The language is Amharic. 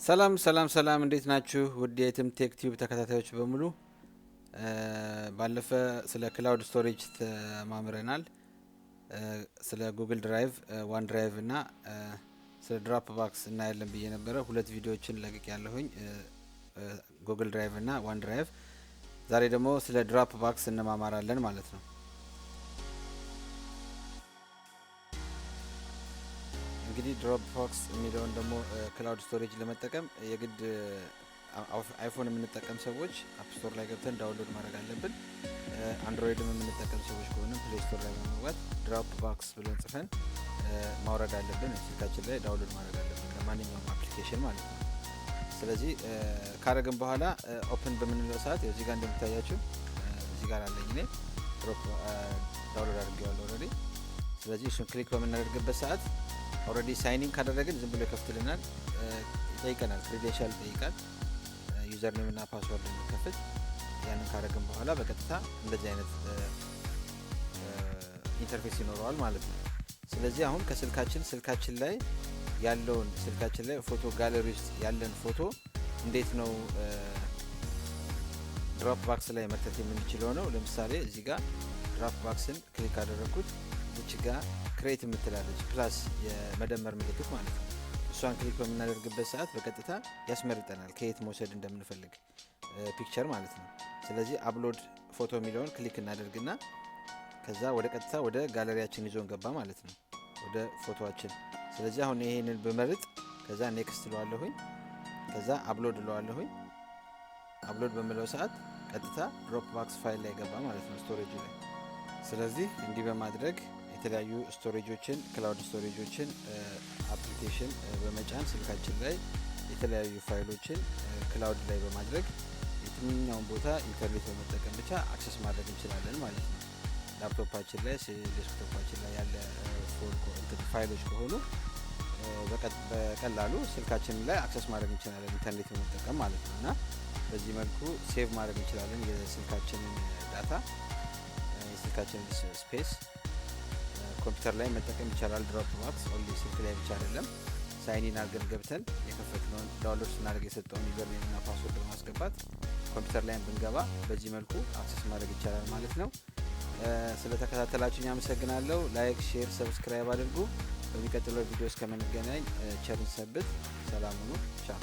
ሰላም ሰላም ሰላም እንዴት ናችሁ? ውድ የየትም ቴክ ቲዩብ ተከታታዮች በሙሉ ባለፈ ስለ ክላውድ ስቶሬጅ ተማምረናል። ስለ ጉግል ድራይቭ፣ ዋን ድራይቭ እና ስለ ድሮፕ ቦክስ እናያለን ብዬ ነበረ። ሁለት ቪዲዮዎችን ለቅቅ ያለሁኝ ጉግል ድራይቭ እና ዋን ድራይቭ። ዛሬ ደግሞ ስለ ድሮፕ ቦክስ እንማማራለን ማለት ነው። እንግዲህ ድሮፕ ቦክስ የሚለውን ደግሞ ክላውድ ስቶሬጅ ለመጠቀም የግድ አይፎን የምንጠቀም ሰዎች አፕ ስቶር ላይ ገብተን ዳውንሎድ ማድረግ አለብን። አንድሮይድም የምንጠቀም ሰዎች ከሆነ ፕሌይ ስቶር ላይ በመግባት ድሮፕ ቦክስ ብለን ጽፈን ማውረድ አለብን። ስልካችን ላይ ዳውንሎድ ማድረግ አለብን ለማንኛውም አፕሊኬሽን ማለት ነው። ስለዚህ ካረግን በኋላ ኦፕን በምንለው ሰዓት እዚህ ጋር እንደምታያችሁ እዚህ ጋር አለኝ እኔ ድሮፕ ዳውንሎድ አድርጌዋለሁ ኦልሬዲ። ስለዚህ እሱን ክሊክ በምናደርግበት ሰዓት ኦልሬዲ ሳይኒንግ ካደረግን ዝም ብሎ ይከፍትልናል፣ ይጠይቀናል፣ ክሬዴንሻል ይጠይቃል፣ ዩዘር ኔም እና ፓስወርድ እንከፍት። ያንን ካደረግን በኋላ በቀጥታ እንደዚህ አይነት ኢንተርፌስ ይኖረዋል ማለት ነው። ስለዚህ አሁን ስልካችን ላይ ያለውን ስልካችን ላይ ፎቶ ጋለሪ ውስጥ ያለን ፎቶ እንዴት ነው ድሮፕ ቦክስ ላይ መክተት የምንችለው ነው። ለምሳሌ እዚህ ጋር ድሮፕ ቦክስን ክሊክ አደረኩት። እዚህ ጋር ክሬት የምትላለች ፕላስ የመደመር ምልክት ማለት ነው። እሷን ክሊክ በምናደርግበት ሰዓት በቀጥታ ያስመርጠናል ከየት መውሰድ እንደምንፈልግ ፒክቸር ማለት ነው። ስለዚህ አፕሎድ ፎቶ የሚለውን ክሊክ እናደርግና ከዛ ወደ ቀጥታ ወደ ጋለሪያችን ይዞን ገባ ማለት ነው፣ ወደ ፎቶአችን። ስለዚህ አሁን ይሄንን በመርጥ ከዛ ኔክስት እለዋለሁኝ፣ ከዛ አፕሎድ እለዋለሁኝ። አፕሎድ በሚለው ሰዓት ቀጥታ ድሮፕ ቦክስ ፋይል ላይ ገባ ማለት ነው፣ ስቶሬጅ ላይ። ስለዚህ እንዲህ በማድረግ የተለያዩ ስቶሬጆችን ክላውድ ስቶሬጆችን አፕሊኬሽን በመጫን ስልካችን ላይ የተለያዩ ፋይሎችን ክላውድ ላይ በማድረግ የትኛውን ቦታ ኢንተርኔት በመጠቀም ብቻ አክሰስ ማድረግ እንችላለን ማለት ነው። ላፕቶፓችን ላይ ዴስክቶፓችን ላይ ያለ ፋይሎች ከሆኑ በቀላሉ ስልካችን ላይ አክሰስ ማድረግ እንችላለን ኢንተርኔት በመጠቀም ማለት ነው። እና በዚህ መልኩ ሴቭ ማድረግ እንችላለን የስልካችንን ዳታ፣ የስልካችንን ስፔስ ኮምፒውተር ላይ መጠቀም ይቻላል። ድሮፕ ቦክስ ኦንሊ ስልክ ላይ ብቻ አይደለም። ሳይኒን አድርገን ገብተን የከፈትነውን ዳውንሎድ ስናደርግ የሰጠውን ዩዘር ኔም እና ፓስወርድ በማስገባት ኮምፒውተር ላይ ብንገባ በዚህ መልኩ አክሰስ ማድረግ ይቻላል ማለት ነው። ስለተከታተላችሁኝ አመሰግናለሁ። ላይክ፣ ሼር፣ ሰብስክራይብ አድርጉ። በሚቀጥለው ቪዲዮ እስከምንገናኝ ቸርን ሰብት። ሰላም ሁኑ። ቻው።